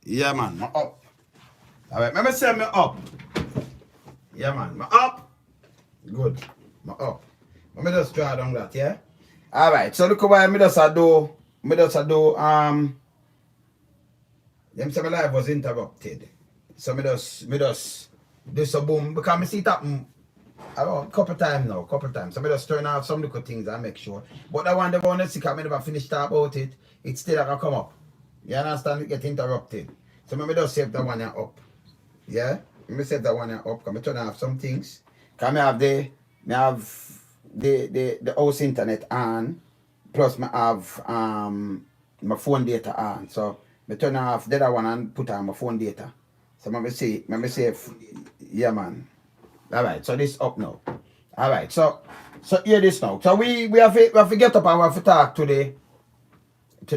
Yeah, man, I'm up. Alright, let me say me up. Yeah, man, I'm up. Good. I'm up. Let me just draw down that, yeah? Alright, so look what I just do. Them say my life was interrupted. So me just do some boom because I see it happen a couple times now, So I just turn off some little things and make sure. But the one to see because I never finished talk about it, it's still gonna come up. You understand? It get interrupted. So me just save that one up. Yeah? Me save that one up because I turn off some things. Because I have the house internet on, plus I have my phone data on. So I turn off the other one and put on my phone data. So let me see if, yeah, man. All right, so this up now. All right, so hear this now. So we have to get up and we have to talk to the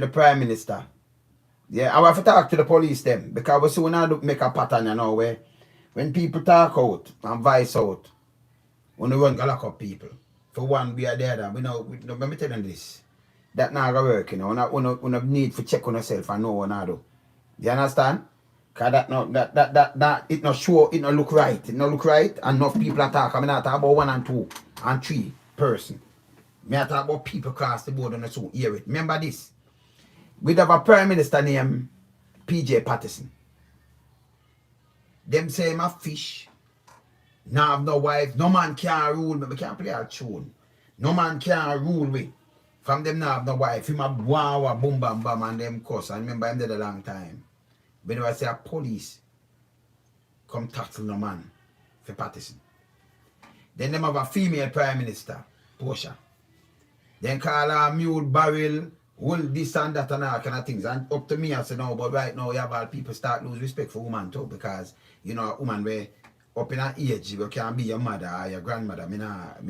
Prime Minister. Yeah, I have to talk to the police them because we soon have to make a pattern, you know, where when people talk out and voice out, when we run to lock up people. For one, we are there, let me tell you this. That not gonna work, you know. We need to check on yourself and know what to do. You understand? Cause that it not show, it not look right. It not look right. And enough people are talking. I mean, I talk about 1 and 2 and 3 person. Me I talk about people across the board and so hear it. Remember this. We have a Prime Minister named PJ Patterson. Them say I'm a fish. Now have no wife. No man can rule me. We can't play a tune. No man can rule me. From them now have no wife. Him a wow, boom, bam, bam, and them cuss. I remember him did a long time. When I say a police come tackle no man for Patterson. Then them have a female Prime Minister, Portia. Then call her mule barrel, all this and that and all kind of things. And up to me, I say no, but right now you have all people start lose respect for women too, because you know a woman where up in her age you can be your mother or your grandmother. Me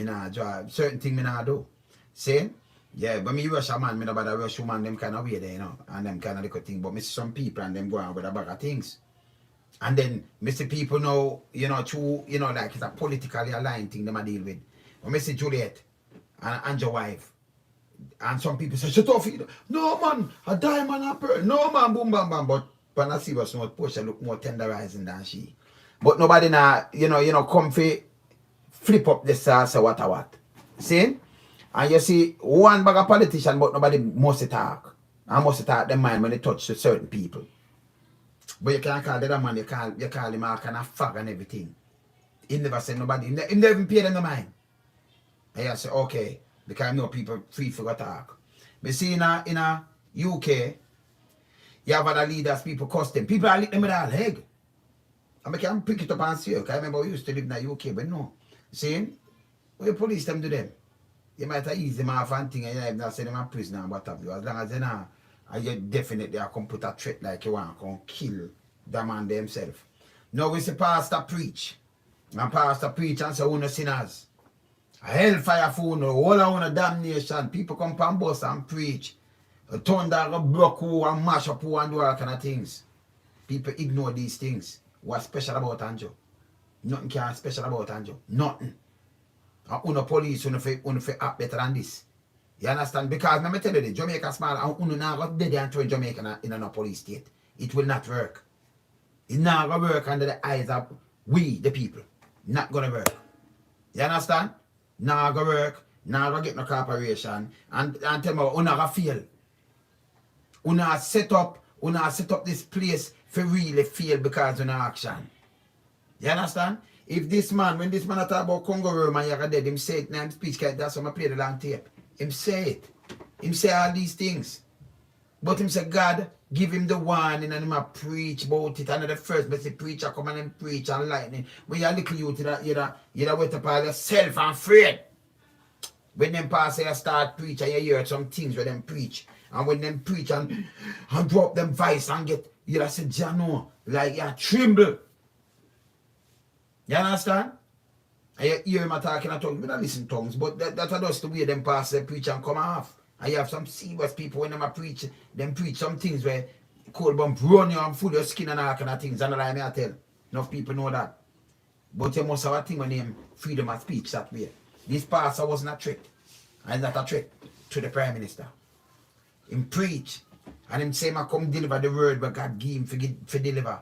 nah draw certain things me nah do. See? Yeah, but me rush a man, me no bother rush woman them kind of way there, you know, and them kind of little thing. But me see some people and them go on with a bag of things. And then me see people now, you know, true, you know, like it's a politically aligned thing them I deal with. But me see Juliet and your wife. And some people say, shut off, no man, a diamond and pearl. No man, boom bam bam. But when I see what's not Portia look more tenderizing than she. But nobody now, you know, comfy flip up the sauce or what. See? And you see one bag of politician, but nobody must talk. And must talk them mind when they touch to certain people. But you can't call the other man, you call him all kind of fag and everything. He never said nobody, he never even paid them the mind. And you say, okay, because I know people free for talk. But see in a UK, you have other leaders, people cuss them. People are lick them with all leg. And I can pick it up and see you, because I remember we used to live in the UK, but no. See, what the police them do them? You might have eased them off and thing, and you not say them a prisoner and what have you. As long as they know, and you definitely are come put a threat like you want to come kill the man themselves. Now we see pastor preach. And pastor preach and say, "Una sinners. A hellfire for you, all of una damnation." People come from bus and preach. A thunder go block who and mash up who and do all kind of things. People ignore these things. What's special about Anjo? Nothing can special about Anjo. Nothing. And una police, una act better than this. You understand? Because let me tell you this, Jamaica small and una not got dead and throw Jamaica in a police state. It will not work. It not gonna work under the eyes of we, the people. Not gonna work. You understand? Not gonna work, not gonna get no cooperation, and tell me una gonna fail. Una set up this place for really fail because of no action. You understand? If this man, when this man talk about Congo Room and you're dead, him say it in his speech, that's why I play the long tape. Him say it. Him say all these things. But him say God give him the warning and him a preach about it. And the first best preacher come and preach and lightning. When you're little youth, you're wait up all yourself and afraid. When them pastor start preach and you hear some things where them preach. And when them preach and drop them voice and get, you say, Jano, like you tremble. You understand? And you hear him talking in tongues. We don't listen to tongues, but that's just the way them pastor preach and come off. And you have some serious people when them preach, them preach some things where cold bump run you and fool your skin and all kind of things. And I tell. Enough people know that. But you must have a thing when name freedom of speech that way. This pastor wasn't a threat. And not a threat to the Prime Minister. Him preach. And him say I come deliver the word but God give him for deliver.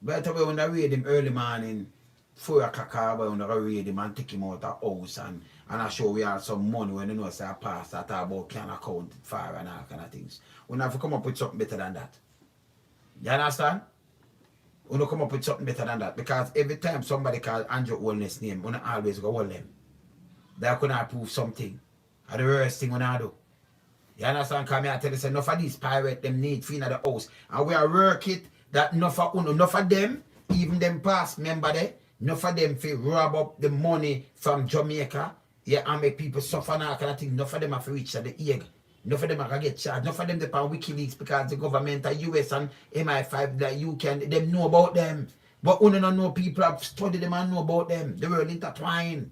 Right away when I read him early morning, 4 o'clock when I read him and take him out of the house and I show we have some money when you know say I pass that about can account fire and all kind of things. We have to come up with something better than that. You understand? We don't come up with something better than that because every time somebody call Andrew Wellness name, we don't always go hold them. They couldn't prove something. That's the worst thing we do. You understand? Because I tell you, enough of these pirates, them need to the house. And we are work it that enough of them, even them past member there, enough of them feel rob up the money from Jamaica, yeah, and make people suffer and all kind of thing. Enough of them have to reach at the egg. Enough of them are get charged. Enough of them depend on WikiLeaks because the government, the US and MI5, that you can, them know about them. But only don't know people have studied them and know about them. The world intertwined.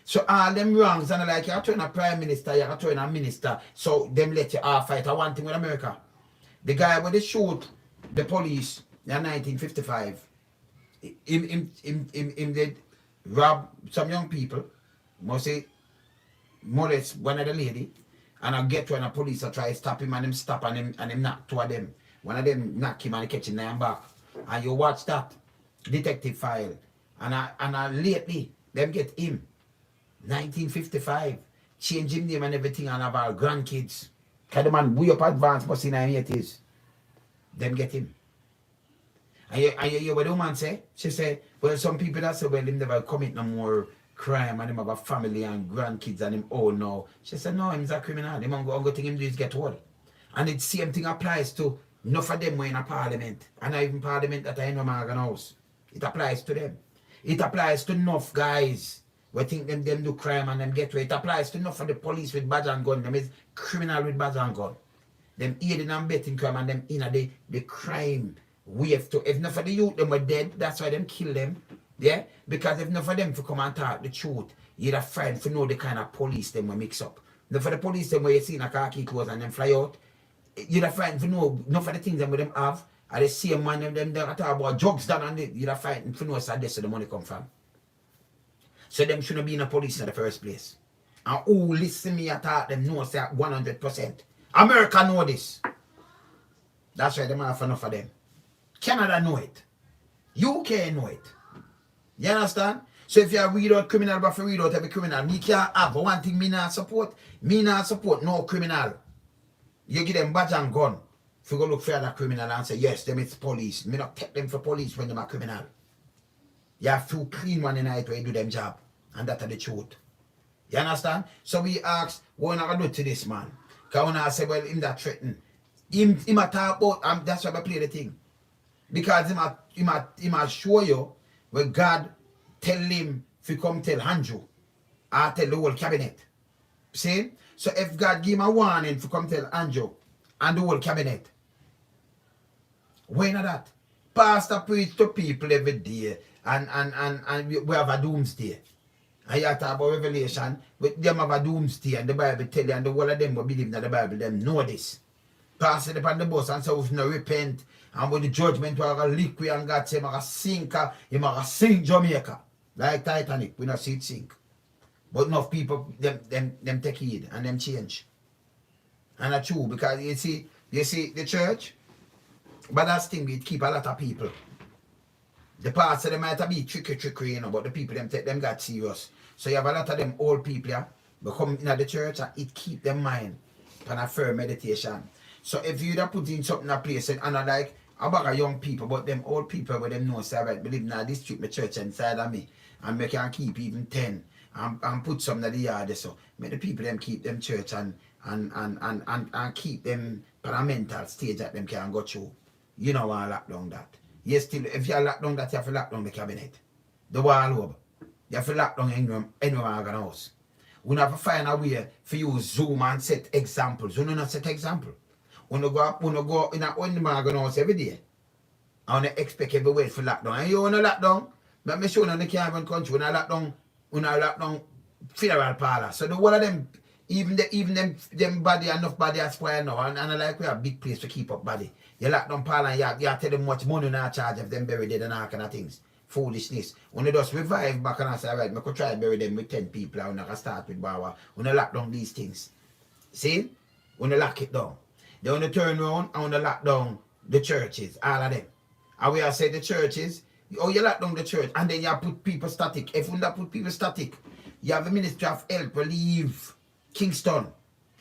So all them wrongs and like you're trying a prime minister, you're trying a minister, so them let you all fight. One thing with America. The guy with the shoot the police in 1955, him did rob some young people, must say molest one of the lady, and I get when the police try to stop him and him stop and him knock two of them. One of them knock him and catch him in back. And you watch that detective file. And I lately them get him. 1955. Change him name and everything and have our grandkids. Cause the man way up advanced but in the 80s. Them get him. And you hear what the woman say? She say, well, some people that say, well, him never commit no more crime and him have a family and grandkids and him old now. She said, no, him's a criminal. Him go thing him do is get old. And the same thing applies to enough of them were in a parliament. And not even parliament that are in a Morgan house. It applies to them. It applies to enough guys we think them do crime and them get away. It applies to enough of the police with badge and gun. Them is criminal with badge and gun. Them aiding and betting crime and them in the crime wave to. If enough of the youth them were dead, that's why them kill them. Yeah? Because if enough of them to come and talk the truth, you'd have friend to know the kind of police them will mix up. Enough of the police them where you see in a khaki clothes and them fly out, you'd have friend to know enough of the things them with them have. Are the same man them talk about drugs done and you'd have friend to know where the money come from. So them shouldn't be in the police in the first place. And who listen me at all, them know say 100%. America know this. That's why them have enough of them. Canada know it. UK know it. You understand? So if you read out criminal, but if you read out every criminal, me can't have one thing me not support. Me not support no criminal. You give them badge and gun. If you go look for other criminal and say, yes, them it's police. Me not take them for police when them are criminal. You have to clean one in the night where you do them job. And that's the truth. You understand? So we ask, what are going to do to this man? Because when I say, well, him that threaten. Him a talk about, that's why I play the thing. Because him a show you where God tell him if you come tell Andrew, I tell the whole cabinet. See? So if God give him a warning if you come tell Andrew and the whole cabinet. Why not that? Pastor preach to people every day. And we have a doomsday. And you talk about Revelation, with them have a doomsday, and the Bible tell you, and the whole of them will believe in the Bible, them know this. Pass it upon the bus and say, if you no repent, and with the judgment, we are going to leak, and God say, I'm going to sink, I'm going to sink Jamaica. Like Titanic, we not see it sink. But enough people, them take heed, and them change. And that's true, because you see the church, but that's the thing, it keep a lot of people. The pastor, they might be tricky, you know, but the people, them got serious. So you have a lot of them old people, yeah, but come into the church and it keep them mind on a firm meditation. So if you put in something in a place and I like about young people, but them old people with them know, say, right, believe now this treat my church inside of me, and we can keep even 10 and put some in the yard so make the people them keep them church and keep them on a mental stage that them can go through. You know I lock down that. Yes, still, if you lock down that, you have to lock down the cabinet. The wall over. You have to lock down any organ house. We have to find a way for you Zoom and set examples. You not set example. When you go in a organ house every day, and you expect every way for lockdown. And you want to lock down, let me show you in the Caribbean country, when I lock down funeral parlor. So the whole of them, even them body, enough body are spoiled now. And I like we have a big place to keep up body. You lock down parlor and you tell them much money not charge of them buried dead and all kind of things. Foolishness. When you just revive back and I say, right, I could try to bury them with 10 people and I can start with Bawa. When you lock down these things. See? When you lock it down. They want to turn around and want to lock down the churches, all of them. And we are say the churches, oh, you lock down the church, and then you put people static. If you don't put people static, you have the Ministry of Health will leave Kingston.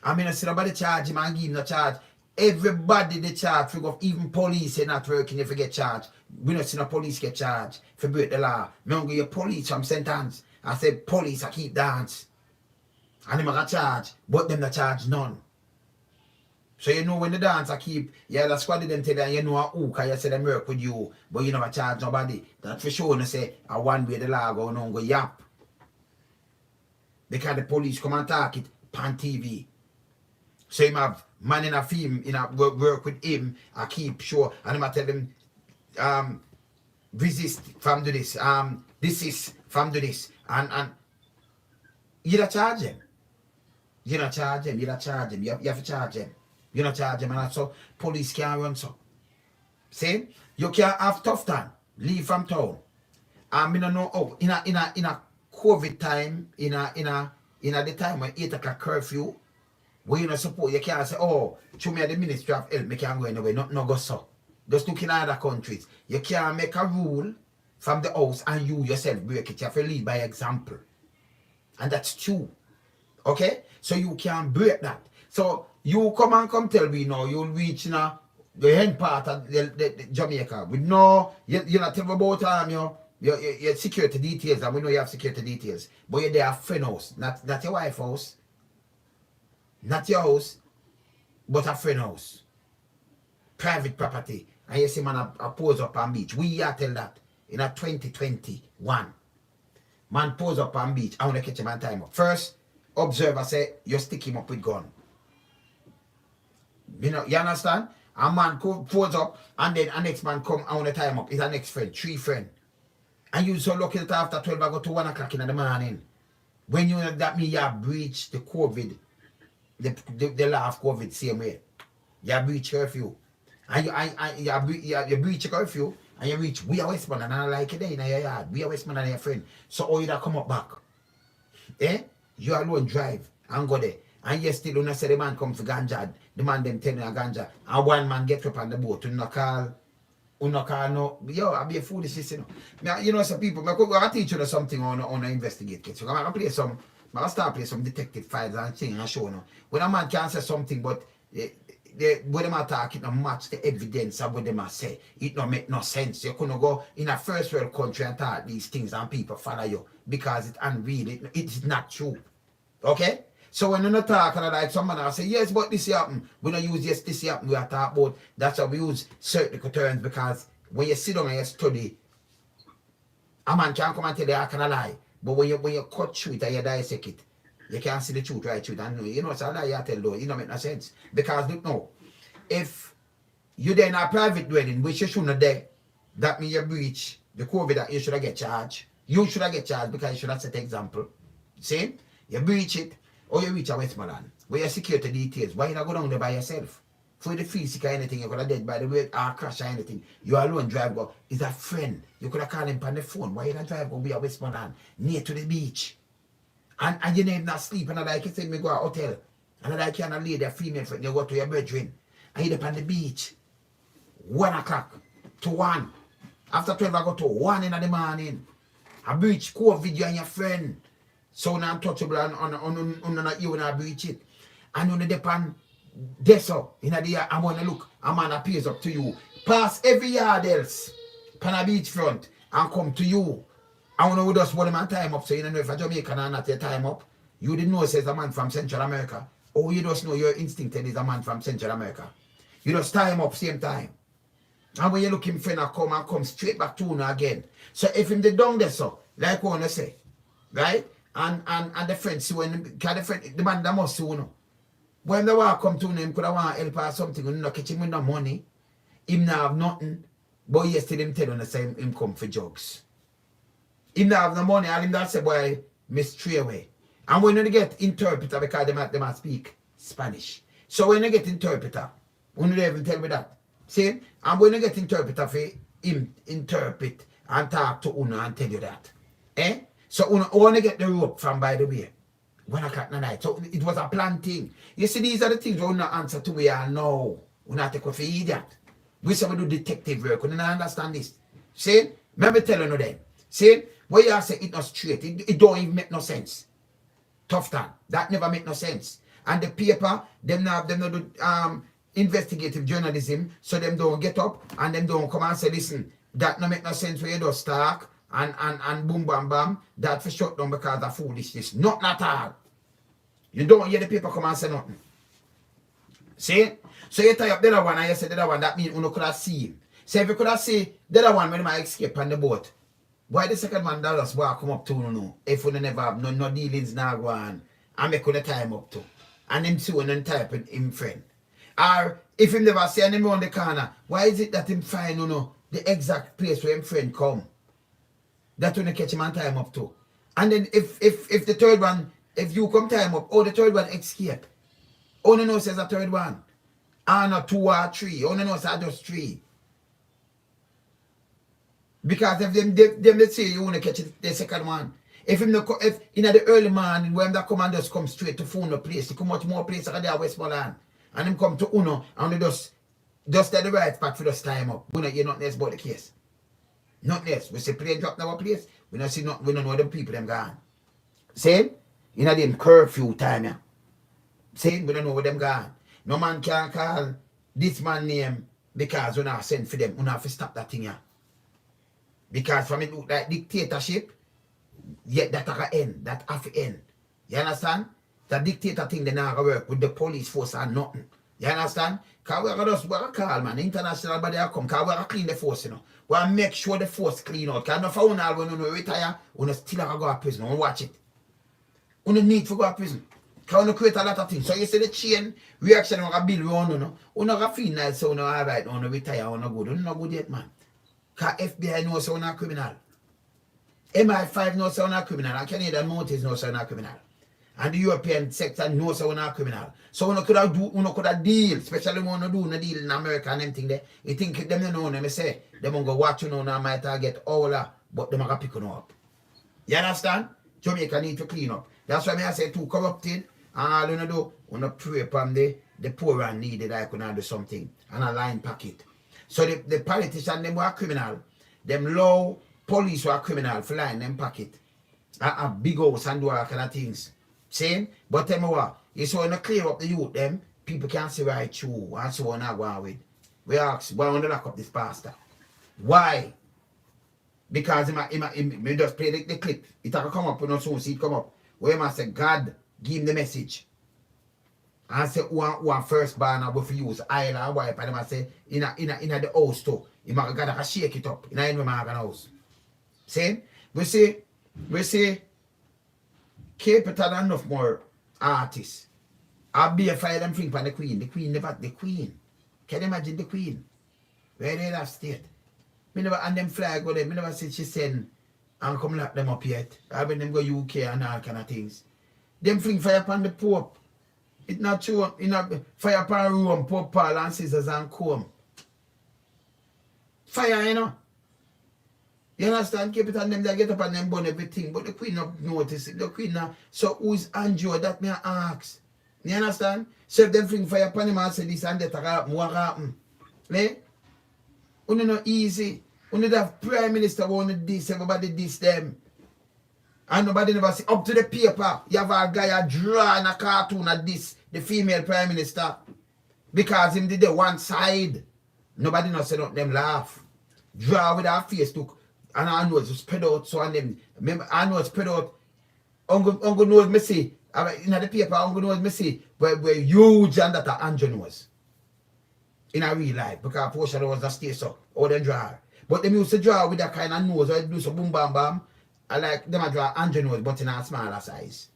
I mean, I see nobody charge him and give him the charge. Everybody they charge, even police are not working if you get charged. We not see no police get charged if you break the law. Me don't give you police from sentence. I said police I keep dance. And them got charge, but them not charge none. So you know when the dance I keep, yeah, the squad them tell you, you know who, because you say them work with you, but you never charge nobody. That's for sure, and say, I one way the law go on, go yap. Because the police come and talk it on TV. So him have man in a film, in a work with him, I keep sure, and I tell them, resist from do this, desist from do this, and you don't charge him. You don't charge him, you don't charge him, you have to charge him. You don't charge him, and that's so police can't run so. See? You can't have tough time, leave from town. And I don't know, oh, in a COVID time, in the time when 8 o'clock curfew, where you not support, you can't say, oh, show me the Ministry of Health, me can't go anywhere, no go so. Just look in other countries. You can't make a rule from the house and you yourself break it. You have to lead by example. And that's true. Okay? So you can't break that. So you come tell me now, you'll reach now the end part of the Jamaica. We know, you're not telling about your security details, and we know you have security details. But you're there friend house, not your wife house. Not your house, but a friend house. Private property. And you see man a pose up on beach. We are tell that in a 2021. Man pose up on beach. I want to catch him on time up. First, observer say you stick him up with gun. You know, you understand? A man pose up and then a next man come, I want to tie him up. It's a next friend, 3 friend. And you so lucky that after 12 I go to 1 o'clock in the morning. When you know that means you have breached the COVID. The law of COVID same way. You breach curfew. And you breach a curfew and you reach we are Westman and I like it there in your yard. We are Westman and your friend. So all you that come up back. Eh? You alone drive and go there. And you still don't say the man come for ganja. The man them tell you a ganja. And one man get up on the boat. You no call no. Yo, I be a foolish, you know. Now, you know some people, I teach you something on Investigative. So I'm play some. I start play some detective files and things and show you. When a man can say something, but when them are talking, don't match the evidence of what them are say. It don't make no sense. You couldn't go in a first world country and talk these things and people follow you because it's unreal. It's not true. Okay? So when you're not talking like someone else say, yes, but this happen. We don't use yes, this happen. We are talking about that's how we use certain terms because when you sit down and you study, a man can't come and tell you I can lie. But when you cut through it and you dissect it, you can't see the truth right through it. And you know, it's a lie you tell though. It don't make no sense. Because look now, if you're there in a private dwelling, which you shouldn't there, that means you breach the COVID that you should have get charged. You should have get charged because you should have set an example. See? You breach it, or you reach a Westmoreland, where you secure the details. Why you not go down there by yourself? For the physical anything, you could have dead by the way, or crash or anything. You alone drive go. It's a friend. You could have called him on the phone. Why you not drive go be a Westmoreland, near to the beach? And you name not sleep, and like you say, me go to a hotel. And like you can lay there, female friend, you go to your bedroom. And you up on the beach. 1 o'clock to 1. After 12, I go to 1 in the morning. I breach COVID, you and your friend. So now I'm touchable on you when I breach it. And when they depend this up, in the year, I'm gonna look, a man appears up to you. Pass every yard else, pan a beach front, and come to you. I wanna just put my time up, so you don't know if a Jamaican or not your time up. You didn't know it says a man from Central America. Or you just know your instinct is a man from Central America. You just tie him up same time. And when you look him friend come straight back to you again. So if him the down there so, like what I say, right? And the friend see when the man that must see you know. When the war come to him, could I want help or something, you know, catch him with no money, him not have nothing, but yesterday him tell on the same him come for drugs. Him not have no money, and him that say boy, miss stray away. And when you get interpreter, because they might speak Spanish. So when you get interpreter, when you even tell me that. See? And when you get interpreter for him interpret and talk to Una and tell you that. Eh? So Una only get the rope from by the way. 1 o'clock in the night. So it was a planned thing. You see, these are the things we not answer to we are now. We not take off for idiot. We say we do detective work. We don't understand this. See? Maybe tell you then. See? What you say it not straight. It don't even make no sense. Tough time. That never make no sense. And the paper, them not do investigative journalism, so them don't get up and them don't come and say, listen, that no make no sense where you just talk and boom bam bam, that for shut down because of foolishness. Not at all. You don't hear the paper come and say nothing. See? So you tie up the other one and you say the other one, that means you could have seen him. So if you could have seen the other one when I escape on the boat, why the second man that just come up to no? If you never have no dealings now go on and make the time up to. And him see when type him friend. Or if him never see him on the corner, why is it that him find the exact place where him friend come? That when you catch him and time up to. And then if the third one, if you come time up, the third one escape. Only knows says a third one. And not 2 or 3. Only knows I just 3. Because if them let's say you want to catch the second one. If in the early morning when the commanders come straight to phone the place, they come much more place like there Westmoreland. And them come to Uno and they just at the right spot for this time up. We don't hear nothing else about the case. Nothing else. We say plane drop our place. We don't see nothing, we don't know them people them gone. Same? You know them curfew time, yeah. Same, we don't know where them gone. No man can call this man name because we not send for them. We not have to stop that thing, yeah. Because from it look like dictatorship, yet that have to end. That have to end. You understand? The dictator thing they not work with the police force and nothing. You understand? Because we are just call man, international body come, because we are clean the force, you know. We are make sure the force clean out. Because no for one when you retire, we still have to go to prison. We watch it. We need to go to prison. Because we create a lot of things. So you see the chain reaction we build around, you know. We not feel nice, so we not alright, we retire, we not good. We not good yet, man. Because FBI knows so we're not criminal. MI5 knows so we're not criminal. And Canadian Mounties knows so we're not criminal. And the European sector knows so we're not criminal. So we could have deal, especially when we do a deal in America and everything there. You think them know, them say, them going to go watch you now and might get all that, but them are going to pick you up. You understand? Jamaica need to clean up. That's why I say too corrupted. And all you do, you pray upon the poor and needy that I could do something. And a line packet. So the politicians, them were criminal. Them low police were criminal for line them pocket. A big house and do all kind of things. Same? But them what? You saw when you clear up the youth them, people can't see right through. And so on I go on with. We ask, why want to lock up this pastor? Why? Because he just play the clip. It will come up, you know, soon see it come up. Where he must say, God, give him the message. And say, who first born I will use oil and wipe. And I say, in the house too. You might gotta shake it up. In the house. See? We say, keep it enough more artists. I'll be a fire them thing for the Queen. The Queen never, the Queen. Can you imagine the Queen? Where they have state? Me never, and them flag go there. Me never see she send and come lock them up yet. I when them go UK and all kind of things. Them fling fire upon the Pope. It's not true. You know, fire upon Rome, Pope Paul and scissors and comb. Fire, you know. You understand? Keep it on them, they get up and them burn everything. But the Queen not notice it. The Queen now. So who is Andrew? That me ask. You understand? So if them fling fire upon him and say this and that happen, what happen? Eh? Only not easy. Only have Prime Minister want this, everybody this them. And nobody never see up to the paper. You have a guy drawing a cartoon of this, the female Prime Minister. Because him did the one side. Nobody not say nothing, them laugh. Draw with our face look. And I know it's spread out so and them. Remember, I know it's spread out. Uncle knows me see. In the paper, Uncle knows me see. Where huge and that Andrew knows. In a real life. Because portion was a stay so. Or them draw. But them used to draw with that kind of nose. Or do some boom bam bam. I like them I draw Andrew nose but in a smaller size.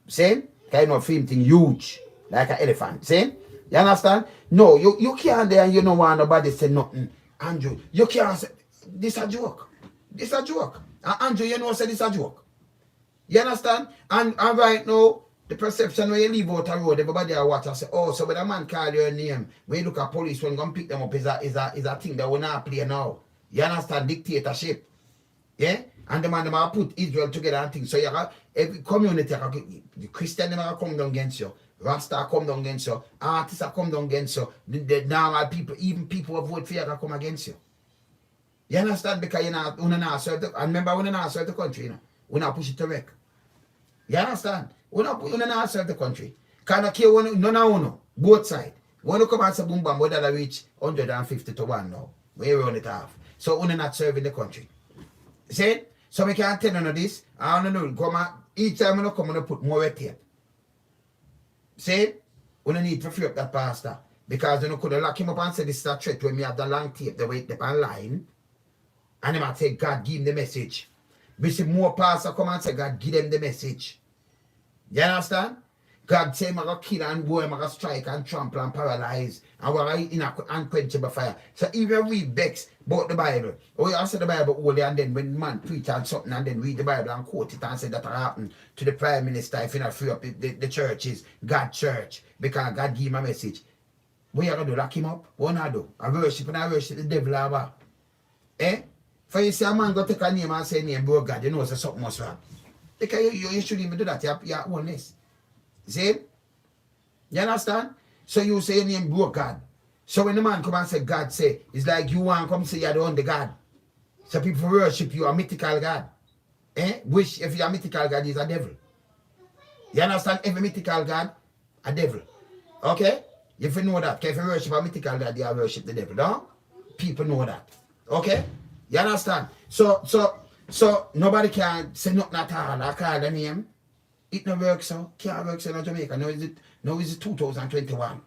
See? Kind of film thing huge. Like an elephant. See? You understand? No, you can't there and you don't want nobody say nothing. Andrew, you can't say this a joke. This a joke. And Andrew, you know say this a joke. You understand? And right now, the perception when you leave out a road, everybody are watch and say, oh, so when a man call your name, when you look at police when you come pick them up is a thing that will not play now. You understand? Dictatorship. Yeah? And the man them are put Israel together and things. So you have every community, the Christian them are come down against you. Rasta come down against you. Artists are come down against you. The normal people, even people who vote for you are come against you. You understand? Because you not serve the, and remember when you not serve the country, you know. We not push it to wreck. You understand? We not serve the country. Can't care no. Both sides. When you come and say boom bam, we that reach 150 to 1 now. We run it off. So we not serving the country. See? So we can't tell none of this. I don't know. Come on. Each time we come and put more red tape. See? We don't need to free up that pastor. Because you know, could have lock him up and say this is a threat when we have the long tape, the wait online. And they might say, God give him the message. We see more pastor come and say, God give them the message. You understand? God say, I'm going to kill and go, I'm going to strike and trample and paralyze. And we're in an unquenchable fire. So even we vex about the Bible. Or you answer the Bible only, and then when man preach on something and then read the Bible and quote it and say that happened to the Prime Minister if you not free up the churches, God church, because God give him a message. What you going to do? Lock him up? What not do? I worship the devil over. Eh? For you say a man go take a name and say name, bro God, you know so something must wrong. Because you shouldn't even do that. You have honest. See? You understand? So you say your name bro God. So when the man come and say God say, it's like you want to come say you're the only God. So people worship you, a mythical God. Eh? Which if you're a mythical God is a devil. You understand? Every mythical God, a devil. Okay? If you know that, if you worship a mythical God, you worship the devil. No? People know that. Okay? You understand? So nobody can say nothing at all. I call the name. It no works so. Can't work so in Jamaica. Now is it 2021.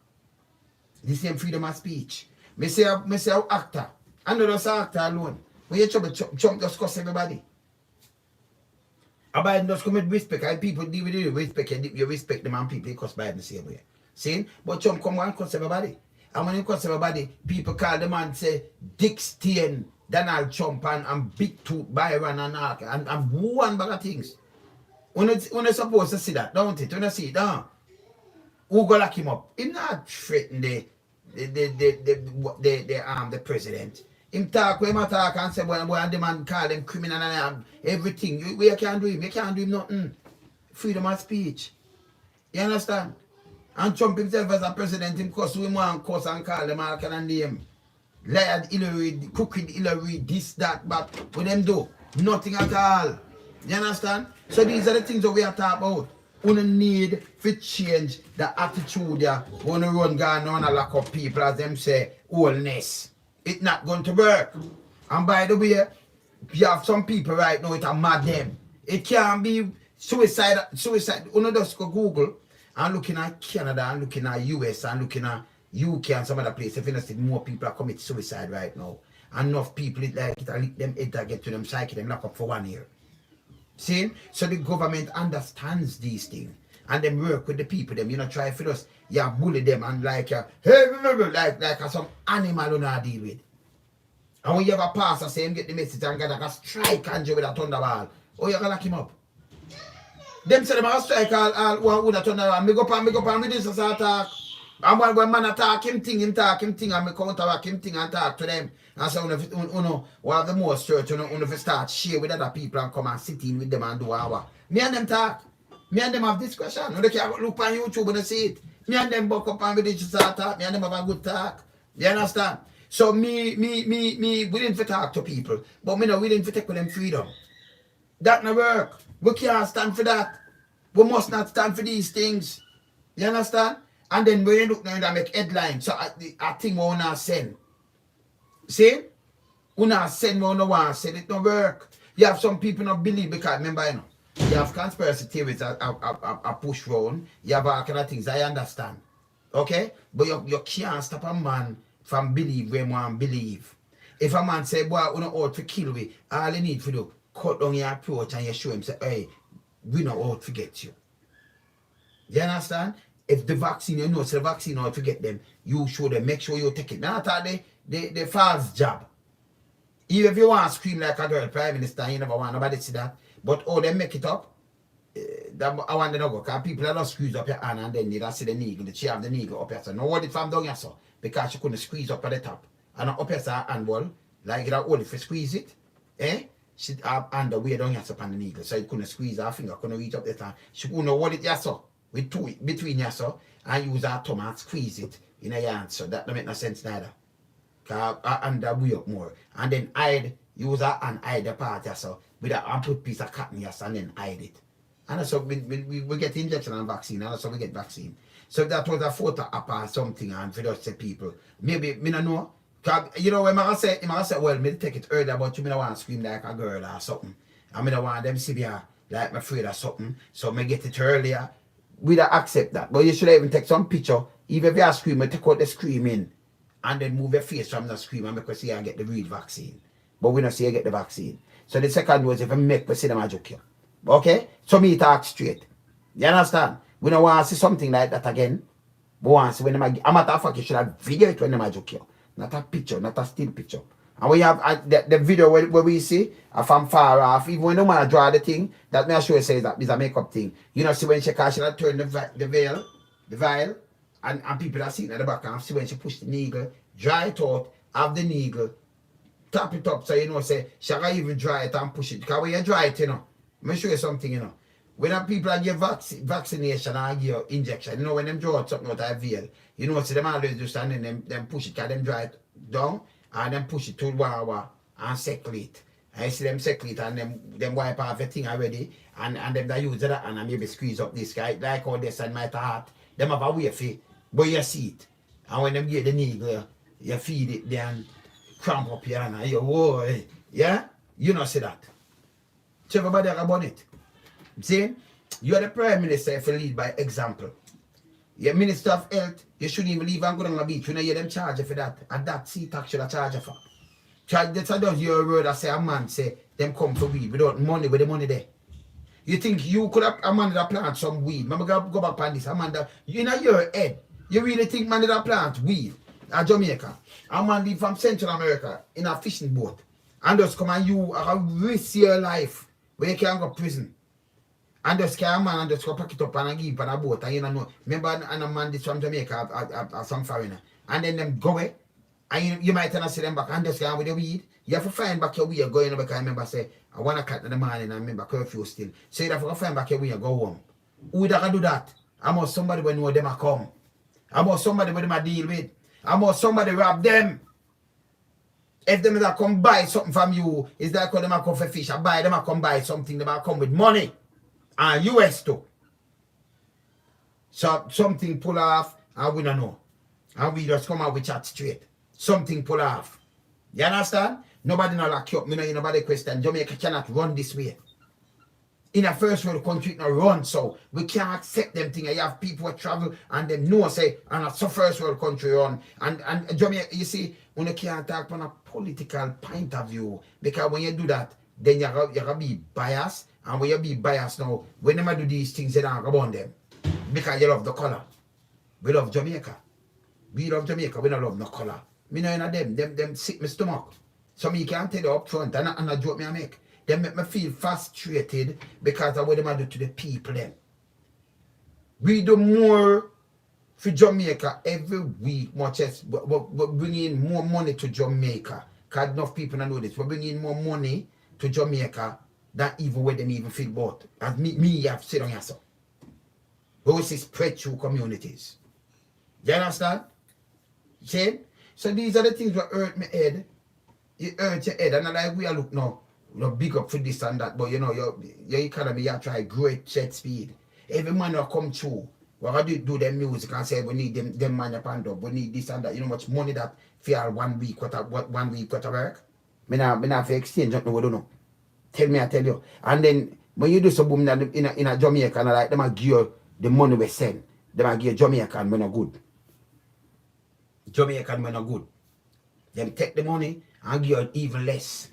The same freedom of speech. Me say actor. I know that's actor alone. When you trouble Trump just cuss everybody. Biden just come with respect. And people deal with you respect. You respect them and people cuss Biden the same way. See? But Trump come and cuss everybody. And when he cuss everybody, people call the man say Dick Donald Trump and Big Tooth Byron and one bag of things. When you're supposed to see that, don't it? When you see it, who go lock him up? He not threaten the president. Him talk when him talk and say when the man call them criminal and everything. We can't do him. You can't do him nothing. Freedom of speech. You understand? And Trump himself as a president, him cuss him and cuss and call them all kind of name. Liar Hillary, crooked Hillary, this, that, but what them do? Nothing at all. You understand? So these are the things that we are talking about. We need to change the attitude there. When we run down and lock up people as them say, wholeness. It's not going to work. And by the way, you have some people right now, it's a mad them. It can't be suicide. You just go Google and looking at Canada and looking at US and looking at UK and some other places. If you see more people are commit suicide right now. Enough people it like it lick them head get to them psyche them lock up for 1 year. See? So the government understands these things. And them work with the people them. You know, try for us. You bully them and like like some animal you not deal with. And when you have a pastor say him get the message and get like a strike and with a thunderball. Oh, you gonna lock him up. Them say them a strike all one with a thunderball. Me go pan with this as I talk. And when man attack him thing and me counteract him thing and talk to them. And so we have the most church, if start share with other people and come and sit in with them and do our. Me and them talk. Me and them have discussion. They can look on YouTube and see it. Me and them buck up and with each other talk. Me and them have a good talk. You understand? So me willing to talk to people. But me not willing to take with them freedom. That no work. We can't stand for that. We must not stand for these things. You understand? And then when you look now and make headlines, so I think we wanna send. See? We not send what we want to send. It don't work. You have some people not believe because remember, you have conspiracy theories are push round. You have all kind of things. I understand. Okay? But you can't stop a man from believe when one believe. If a man say, boy, we not out to kill we, all you need to do, cut down your approach and you show him say, hey, we not out to get you. You understand? If the vaccine, you know, so the vaccine out to get them, you show them, make sure you take it. Not the false job. Even if you want to scream like a girl, Prime Minister, you never want nobody to see that. But oh, they make it up. I want them to go. Because people are not squeeze up your hand and then they don't see the needle. She have the needle up here. So no what it from down here, so. Because she couldn't squeeze up at the top. And up here, her hand ball, like you hold it for squeeze it. Eh? she have under way down here upon the needle, so it couldn't squeeze her finger, couldn't reach up the time. She couldn't hold it here, so with two between here, so and use her thumb and squeeze it in a hand, so that don't make no sense neither. Cause her under way up more. And then use her and hide the part here, so with a and put piece of cotton here, and then hide it. And that's how we get injection and vaccine, and that's how we get vaccine. So if that was a photo up or something, and for those people, maybe me don't know. Cause you know when I say, well, me take it earlier, but you me don't want to scream like a girl or something. I me don't want them see me like me afraid or something. So me get it earlier. We don't accept that. But you should even take some picture. Even if you are screaming, take out the screaming and then move your face from the scream and make us see and get the real vaccine. But we don't see you get the vaccine. So the second was if I make us see them a joke you. Okay? So me talk straight. You understand? We don't want to see something like that again. We want to see when them a matter of fact, you should have video it when them a joke you. Not a picture, not a still picture. And we have the video where we see from far off, even when the man draw the thing, that may I show you says that is a makeup thing. You know, see when she turn the vial, and people are sitting at the back and see when she push the needle, dry it out, have the needle, tap it up so you know, say, she can even dry it and push it. Because when you dry it, you know, let me show you something, you know. When people give vaccination or give injection, you know, when them draw something out of veil, you know, see them always just stand in them push it, because them dry it down and then push it to water and settle it. I see them settle it and them wipe off everything already and them that use that and maybe squeeze up this guy, like all this and my heart. Them have a way for it, but you see it. And when them get the needle, you feed it then cramp up here and you whoa, yeah? You know see that. So everybody have about it. See, you are the Prime Minister if you lead by example. Your Minister of Health, you shouldn't even leave and go down the beach. You know, you them charge for that. And that sea tax should have charged for. That's a does your word I say a man say them come for weed without money, with the money there. You think you could have a man that plant some weed? Remember go back on this. A man that you know your head. You really think man that plant weed at Jamaica? A man live from Central America in a fishing boat. And just come and you risk your life where you can't go to prison. And just carry a man and just go pack it up and give on a boat and you know. Remember and a man this from Jamaica or some foreigner. And then them go away. And you might not see them back and just go with the weed. You have to find back your weed going because I remember say I want to cut in the morning and I remember curfew still. So you have to find back your weed and go home. Who that can do that? I must somebody when know them a come. I must somebody with them a deal with. I must somebody rob them. If them that come buy something from you, it's like when them a come for fish. I buy them a come buy something, them a come with money. And US too. So something pull off and we don't know. And we just come out with chat straight. Something pull off. You understand? Nobody not lock you up. Nobody question. Jamaica cannot run this way. In a first world country, it not run so. We can't accept them things. You have people who travel and them know say, and that's a first world country run. And Jamaica, you see, when you can't talk from a political point of view, because when you do that, then you're going to be biased. And when you be biased now, when you do these things, you don't go on them. Because you love the color. We love Jamaica. We love Jamaica. We don't love no color. Me know them sick my stomach. So me can't tell you up front and a joke me I make. They make me feel frustrated because of what them do to the people them. We do more for Jamaica every week, much as we're bringing more money to Jamaica. Because enough people don't know this. We're bringing more money to Jamaica than even where them even feel about. As me have said on yourself. Those is spread through communities. You understand? See? So these are the things that hurt my head. It hurt your head. And I like we are look now. You big up for this and that. But you know, your economy, you try great jet speed. Every man will come through. We're going to do them music and say we need them man up and up. We need this and that. You know much money that for 1 week what 1 week what work? Me not for exchange nothing we don't know. Tell me I tell you. And then when you do some boom in a Jamaica and like them a give you the money we send. Them a give Jamaican when no good. Jamaican when no good. Them take the money and give you even less.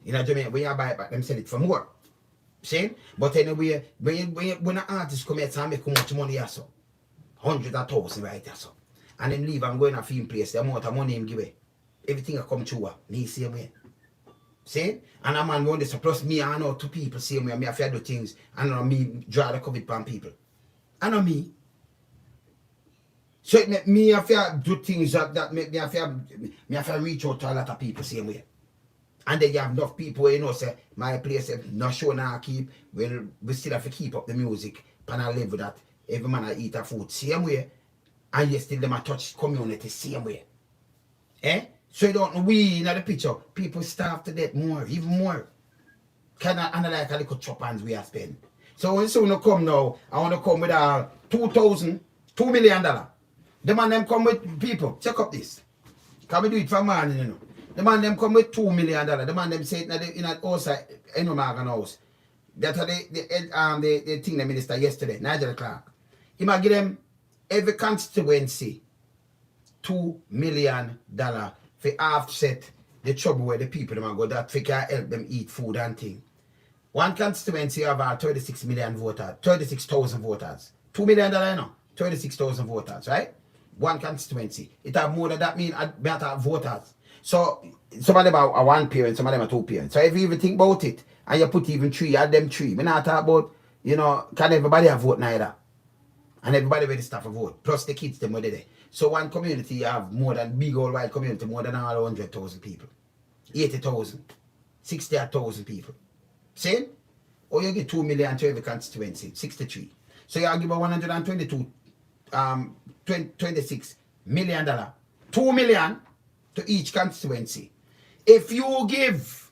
In a Jamaica, when you buy it back, them sell it for more. See? But anyway, when an artist come here and make how much money so? 100,000 right there so. And then leave and go in a film place, the amount of money him give away. Everything will come true. Me same way. See? And a man want this. Plus me, I know 2 people same way. Me have to do things. And I me draw the COVID pan people. I know me. So it make me have to do things that make me have to reach out to a lot of people same way. And then you have enough people, you know, say, my place, no show now keep, well, we still have to keep up the music, and I live with that. Every man I eat a food, same way. And you still them a touch community, same way. Eh? So you don't know, we in the picture, people starve to death more, even more. Kind of like a little chop hands we are spend. So when soon come now, I want to come with $2 million. The man them come with people, check up this. Can we do it for morning, you know? The man them come with $2 million. The man them say it in an outside, in a Morgan house. That's the thing the minister yesterday, Nigel Clark. He might give them every constituency $2 million for offset the trouble where the people them go that we can help them eat food and thing. One constituency have 36 million voters, 36,000 voters. $2 million, you know, 36,000 voters, right? One constituency. It have more than that mean better voters. So some of them are one parent, some of them are two parents. So if you even think about it, and you put even three, add them three. We not talk about, you know, can everybody have vote neither? And everybody ready stuff for vote. Plus the kids them were there. So one community you have more than big old white community, more than all 100,000 people. 80,000, 60,000 people. See? Or you get 2 million to every constituency, 63. So you give a 26 million dollars, $2 million to each constituency. If you give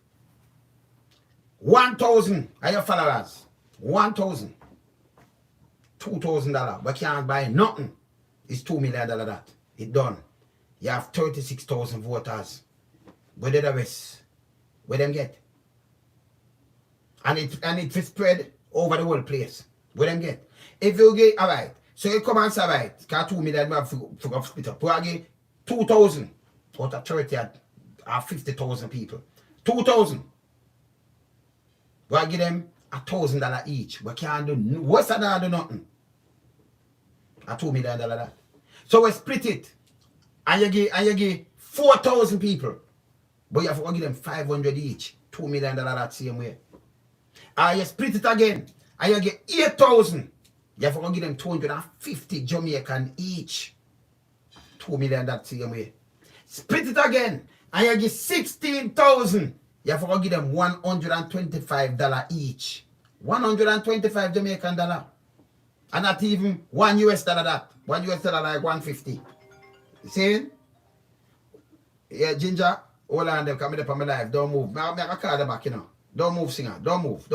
1,000 of your followers, 1,000, $2,000, but can't buy nothing. It's $2 million that. It's done. You have 36,000 voters. Where did the rest? Where them get? And it will spread over the whole place. Where them get? If you get, alright, so you come and say, alright, because 2 million for split up. You get 2,000 out of 30 or 50,000 people. 2,000. We give them $1,000 each. We can't do, what's that do nothing? A $2 million that. So we split it. And you give 4,000 people. But you have to give them 500 each. $2 million that same way. And you split it again. And you get 8,000. You have to give them 250 Jamaican each. $2 million that same way. Split it again. And you get 16,000. You have to give them $125 each. 125 Jamaican dollar. And not even $1 US that. $1 US like 150. See? Yeah, Ginger, hold on them, come up on my life. Don't move. I call them back, you know. Don't move, singer. Don't move.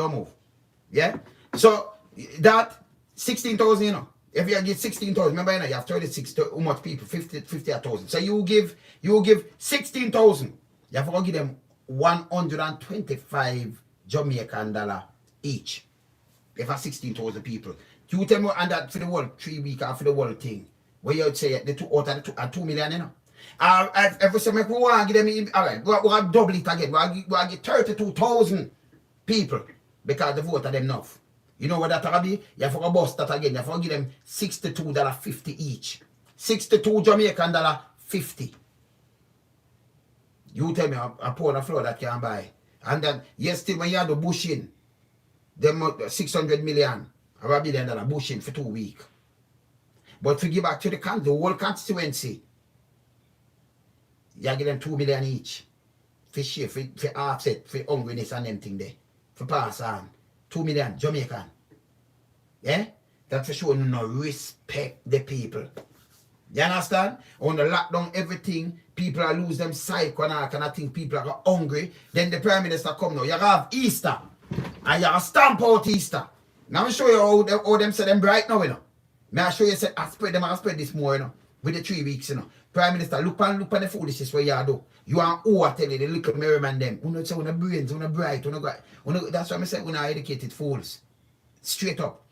Yeah? So that 16,000, you know. If you get 16,000, remember you know, you have 36, how much people? 50,000. So you give 16,000. You have to give them 125 Jamaican dollar each. If I 16,000 people. You tell me and that for the whole 3 weeks or for the whole thing. Where you say the two out of the 2 million, you know. Every time we want to give them, alright, we'll double it again. We'll get 32,000 people because the vote are them enough. You know what that will be? You have to bust that again. You have to give them $62.50 each. 62 Jamaican dollar 50. You tell me a pound of flour that can buy. And then, yes, still when you have the bushing, them 600 million or $1 billion bushing for 2 weeks. But if you give back to the whole constituency, you give them 2 million each. For share, for offset, for hungriness and them thing there. For pass on. 2 million Jamaican. Yeah? That's for sure no respect the people. You understand? On the lockdown, everything, people are lose them psych and all kind of thing. People are hungry. Then the Prime Minister come now. You have Easter. And you have stamp out Easter. Now I show you how them say them bright now, you know. May I show you say I spread this more, you know. With the 3 weeks, you know. Prime Minister, look on the foolishness where you do. You are tell the little merryman them. You know, say when the brains, when the bright, that's why I say when I educated fools. Straight up.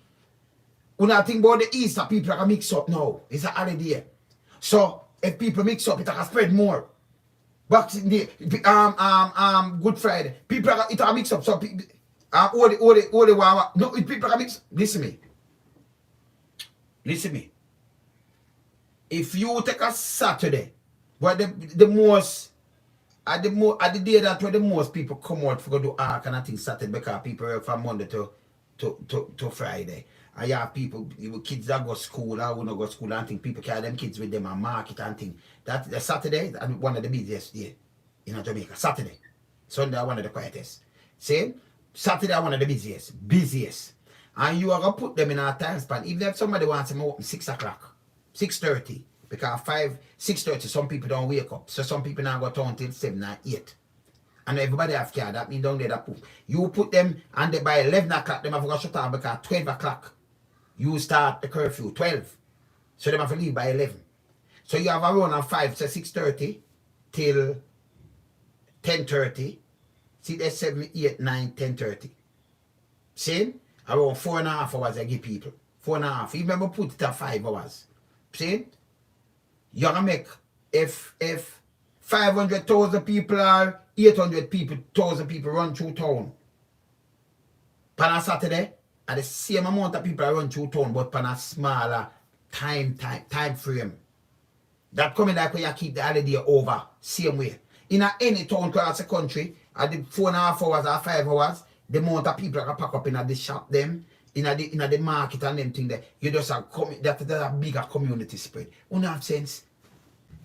When I think about the Easter, people are mix up now. It's a holiday. So if people mix up, it can spread more. Boxing Day, Good Friday, people are it are mix up. So people, all the no, people are mix. Listen me. If you take a Saturday, where the most at the day that where the most people come out for go do all kind of things Saturday because people work from Monday to Friday. And you have people, kids that go school or who not go school and think people carry them kids with them and market and thing. That the Saturday and one of the busiest day in Jamaica. Saturday. Sunday are one of the quietest. See? Saturday are one of the busiest. And you are going to put them in a time span. Even if somebody wants them open 6 o'clock, 6:30, because 6:30, some people don't wake up. So some people now go to until 7 or 8. And everybody have care. That means down there that put. You put them and they by 11 o'clock, them have to shut down because 12 o'clock, you start the curfew, 12. So they have to leave by 11. So you have a run of 5, so 6:30 till 10:30. See, that's 7, 8, 9, 10:30. See? Around 4.5 hours I give people. 4.5. Even if I put it at 5 hours. See? You're going to make, if 500,000 people or 800,000 people run through town, on a Saturday, and the same amount of people run through town, but on a smaller time frame. That coming like when you keep the holiday over, same way. In any town across the country, at the 4.5 hours or 5 hours, the amount of people that pack up in the shop them, in the market and them thing there, you just have that's a bigger community spread. Wouldn't have sense.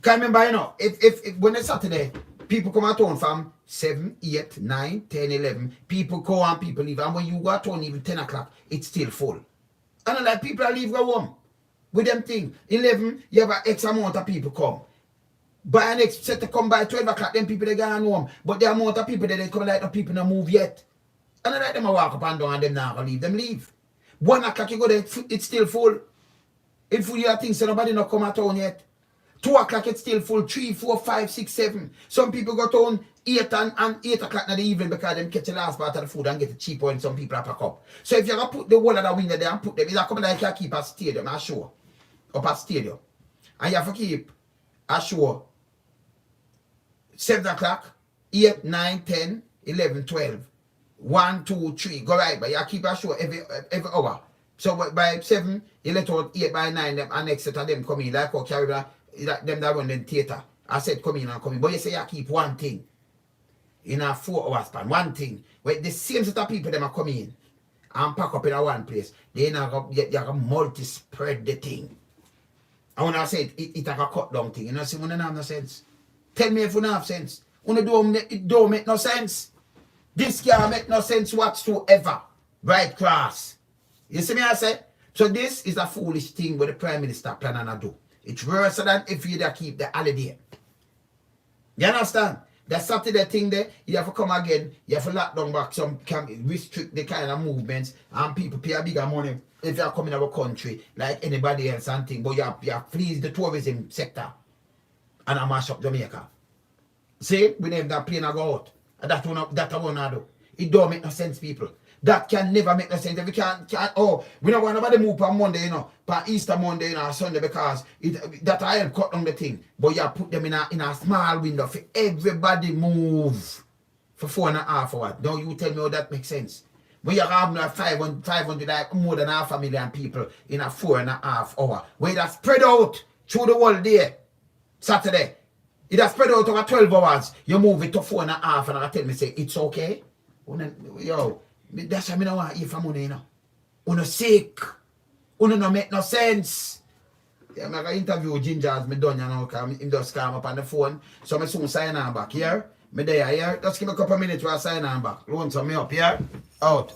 Can remember, you know, if when it's Saturday, people come out town from 7, 8, 9, 10, 11. People go and people leave. And when you go out town even 10 o'clock, it's still full. And like people are leave go home with them thing. 11, you have an X amount of people come. By an X set to come by 12 o'clock, then people they go home. But the amount of people that they come like the people not move yet. And I let them walk up and down and them now leave. Them leave. 1 o'clock you go there, it's still full. It's full your things, so nobody not come at town yet. 2 o'clock it's still full. 3, 4, 5, 6, 7. Some people go town 8 and 8 o'clock in the evening because them catch the last part of the food and get it cheaper and some people are pack up. So if you're gonna put the whole of the window there and put them, it's like like you keep a stadium, a show. Up a stadium. And you have to keep a show 7 o'clock, 8, 9, 10, 11, 12. 1, 2, 3, go right, but you keep a show every hour. So by 7, you let out 8 by 9, them and next set of them come in, like how Caribbean, them that run the theater. I said come in and come in. But you say you keep one thing in a 4 hour span, one thing. Where the same set of people them are coming in and pack up in a one place. They now you can multi-spread the thing. And when I said it like a cut down thing, you know, see, when it have no sense. Tell me if it don't have sense. When it don't make no sense. This can't make no sense whatsoever. Right cross. You see me I say? So this is a foolish thing what the Prime Minister planning to do. It's worse than if you keep the holiday. You understand? The Saturday thing there, you have to come again, you have to lock down back some, can restrict the kind of movements and people pay a bigger money if you're coming to our country like anybody else and thing. But you have please the tourism sector and I mash up Jamaica. See, we never that plane go out. And that I wanna do. It don't make no sense, people. That can never make no sense. If we can't we don't want nobody move on Monday, you know, on Easter Monday, you know, Sunday because that I help cut down the thing. But you put them in a small window for everybody move for 4.5 hours. Now you tell me how that makes sense. When you have like 500 like more than 500,000 people in a 4.5 hours. Where that spread out through the whole day. Saturday. It has spread out over 12 hours. You move it to 4.5 and I tell me, say, it's okay. Yo, that's why I don't want to eat for money, you know. Uno sick. Uno no make no sense. Yeah, I'm going to interview Ginger as me done, you know, because him just come up on the phone. So I soon sign on back here. Me there here. Just give me a couple of minutes while I sign on back. Lonesome me up here. Out.